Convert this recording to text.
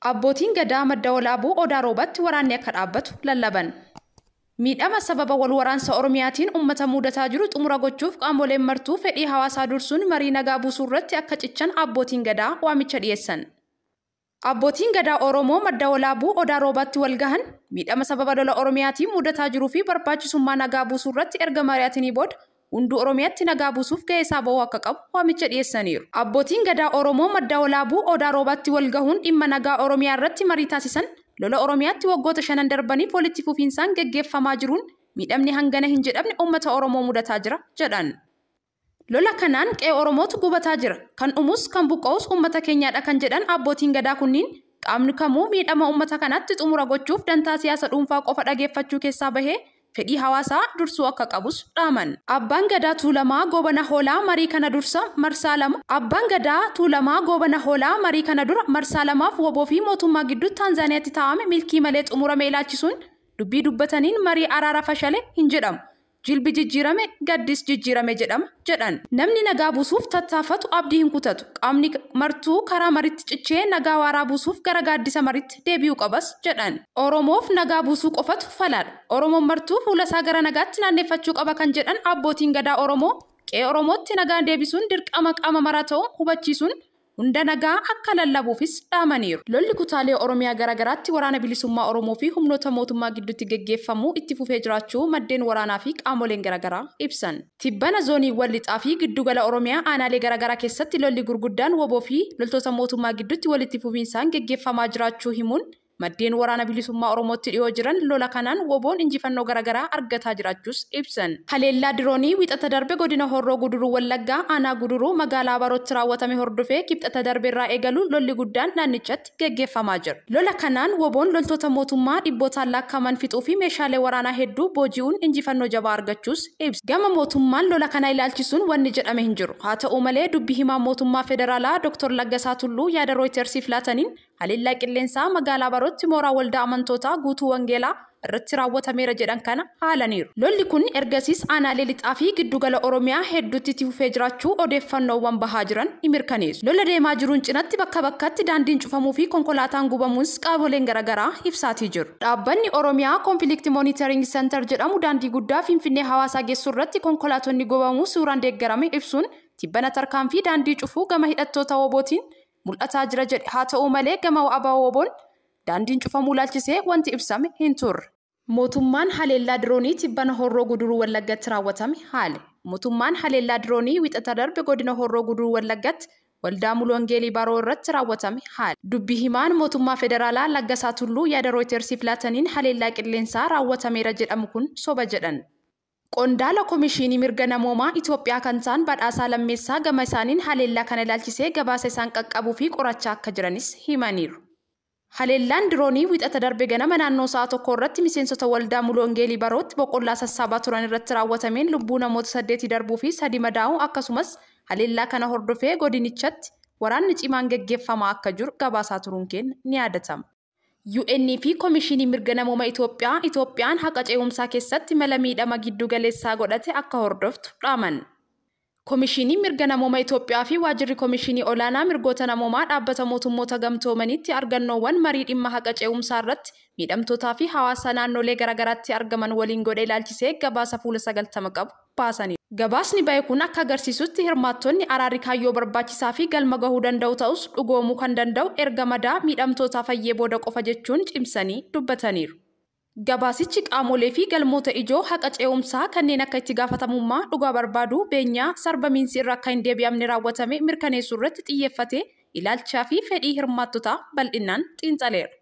Abbootiin gadaa madda walaabuu odaa roobatti waraanni akka dhaabbatu lallaban. Miidhama sababa wal waraansa Oromiyaatiin uummata mudataa jiru xumura gochuuf qaamoleen martuu fedhii hawaasaa dursuun marii nagaa buusuu irratti akka cichan abbootiin gadaa waamicha dhiyeessan. Abbootiin gadaa Oromoo madda walaabuu odaa roobatti wal gahan miidhama sababa lola Oromiyaatiin mudataa jiruu fi barbaachisummaa nagaa buusuu irratti erga mari'atanii booda hunduu Oromiyaatti nagaa buusuuf gahee isaa bahuu akka qabu waamicha dhiyeessaniiru. Abbootiin gadaa Oromoo madda walaabuu odaa roobatti wal gahuun dhimma nagaa Oromiyaa irratti marii taasisan lola Oromiyaatti waggoota 5 darbanii walitti fufiinsaan geggeeffamaa jiruun miidhamni hangana hin jedhamne uummata Oromoo mudataa jira jedhan. Lola kanaan qe'ee Oromootu gubataa jira. Kan dhumus kan buqqa'us uummata keenyaadha kan jedhan abbootiin gadaa kunniin qaamni kamuu miidhama uummata kanaatti xumura gochuuf dantaa siyaasa dhuunfaa qofa dhageeffachuu keessaa bahee fedhii hawaasaa dursuu akka qabus dhaaman. Abbaan gadaa Tuulamaa Goobana Hoolaa marii kana dursa marsaa lama. Abbaan gadaa Tuulamaa Goobana Hoolaa marii kana dura marsaa lamaaf woboo fi mootummaa gidduutti Taanzaaniyaatti taa'ame milkii malee xumurame ilaalchisuun dubbii dubbataniin marii araara fashale hin jedhamu. Jilbi jijjiirame gaddis jijjiirame jedhama jedhan. Namni nagaa buusuuf tattaafatu abdii hin kutatu. Qaamni martuu karaa mariitti cichee nagaa waaraa buusuuf gara gaaddisa mariitti deebi'uu qabas jedhan. Oromoof nagaa buusuu qofatu falaadha. Oromoon martuu fuula isaa gara nagaatti naanneffachuu qaba kan jedhan abbootiin gadaa Oromoo qe'ee Oromootti nagaa deebisuun dirqama qaama maraa ta'uu hubachiisuun hunda nagaa akka lallabuufis dhaamaniiru. Lolli kutaalee Oromiyaa garagaraatti waraana bilisummaa Oromoo fi humnoota mootummaa gidduutti geggeeffamuu itti fufee jiraachuu maddeen waraanaa fi qaamoleen garagaraa ibsan. Tibbana zooniiwwan lixaa fi giddugala Oromiyaa aanaalee garagaraa keessatti lolli gurguddaan woboo fi loltoota mootummaa gidduutti walitti fufiinsaan geggeeffamaa jiraachuu himuun maddeen waraana bilisummaa Oromootti dhiyoo jiran lola kanaan woboon injifannoo garagaraa argataa jiraachuus ibsan. Haleellaa diroonii wixata darbe godina Horroo Guduruu Wallaggaa aanaa Guduruu magaalaa Barootti raawwatame hordofee kibxata darbe irraa eegalu lolli guddaan naannichatti geggeeffamaa jira. Lola kanaan woboon loltoota mootummaa dhibbootaan lakkaa'aman fixuu fi meeshaalee waraanaa hedduu booji'uun injifannoo jabaa argachuus ibsa. Gama mootummaan lola kana ilaalchisuun wanni jedhame hin jiru. Haa ta'u malee dubbii himaa mootummaa federaalaa Dr. Laggasaa Tulluu yaada Rooyitersiif laataniin haleellaa qilleensaa magaalaa Barootti mooraa waldaa amantootaa guutuu wangeelaa irratti raawwatameera jedhan kana haalaniiru. Lolli kun ergasiis aanaalee lixaa fi giddugala Oromiyaa hedduutti itti fufee jiraachuu odeeffannoowwan bahaa jiran ni mirkaneessu. Lola deemaa jiruun cinatti bakka bakkatti daandiin cufamuu fi konkolaataan gubamuus qaamoleen garagaraa ibsaatii jiru. Dhaabbanni Oromiyaa Conflict Monitoring Center jedhamu daandii guddaa Finfinnee Hawaasaa geessu irratti konkolaatonni gubamuu suuraan deeggarame ibsuun tibbana tarkaanfii daandii cufuu gama hidhattoota wobootiin mul'ataa jira jedhe. Haa ta'u malee gama abaa woboon daandiin cufamuu ilaalchisee wanti ibsame hin turre. Mootummaan haleellaa diroonii tibbana Horroo Guduruu Wallaggatti raawwatame haale. Mootummaan haleellaa diroonii wixata darbe godina Horroo Guduruu Wallaggatti waldaa Mulu Wangeelii Baroo irratti raawwatame haale. Dubbii himaan mootummaa federaalaa Laggasaa Tulluu yaada Rooyitersiif laataniin haleellaa qilleensaa raawwatameera jedhamu kun soba jedhan. Qondaala Komishinii Mirga Namoomaa Itoophiyaa kan ta'an Badhaasaa Lammeessaa gama isaaniin haleellaa kana ilaalchisee gabaasa isaan qaqqabuu fi qorachaa akka jiranis himaniiru. Haleellaan diroonii wixata darbe ganama naannoo sa'a tokko irratti miseensota waldaa Mulu Wangeelii Barootti boqqollaa sassaabaa turan irratti raawwatameen lubbuu namoota 8 darbuu fi 3 madaa'uu akkasumas haleellaa kana hordofee godinichatti waraanni cimaan geggeeffamaa akka jiru gabaasaa turuun keenya ni yaadatama. UN fi Komishinii Mirga Namoomaa Itoophiyaan haqa ce'umsaa keessatti mala miidhama giddu galeessaa godhate akka hordoftu dhaaman. Komishinii Mirga Namoomaa Itoophiyaa fi Waajjirri Komishinii Olaanaa Mirgoota Namoomaa dhaabbata mootummoota gamtoomaniitti argannoowwan marii dhimma haqa ce'umsaa irratti miidhamtootaa fi hawaasa naannolee garagaraatti argaman waliin godhe ilaalchisee gabaasa fuula 90 qabu baasaniiru. Gabaasni bahe kun akka agarsiisutti hirmaattonni araarri kaayyoo barbaachisaa fi galma gahuu danda'u ta'us dhugoomuu kan danda'u erga madaa miidhamtootaa fayyee booda qofa jechuun cimsanii dubbataniiru. Gabaasichi qaamolee fi galmoota ijoo haqa ce'umsaa kanneen akka itti gaafatamummaa dhugaa barbaaduu beenyaa sarbamiinsi irra akka hin deebi'amne raawwatame mirkaneessuu irratti xiyyeeffate ilaalchaa fi fedhii hirmaattotaa bal'inaan xiinxaleera.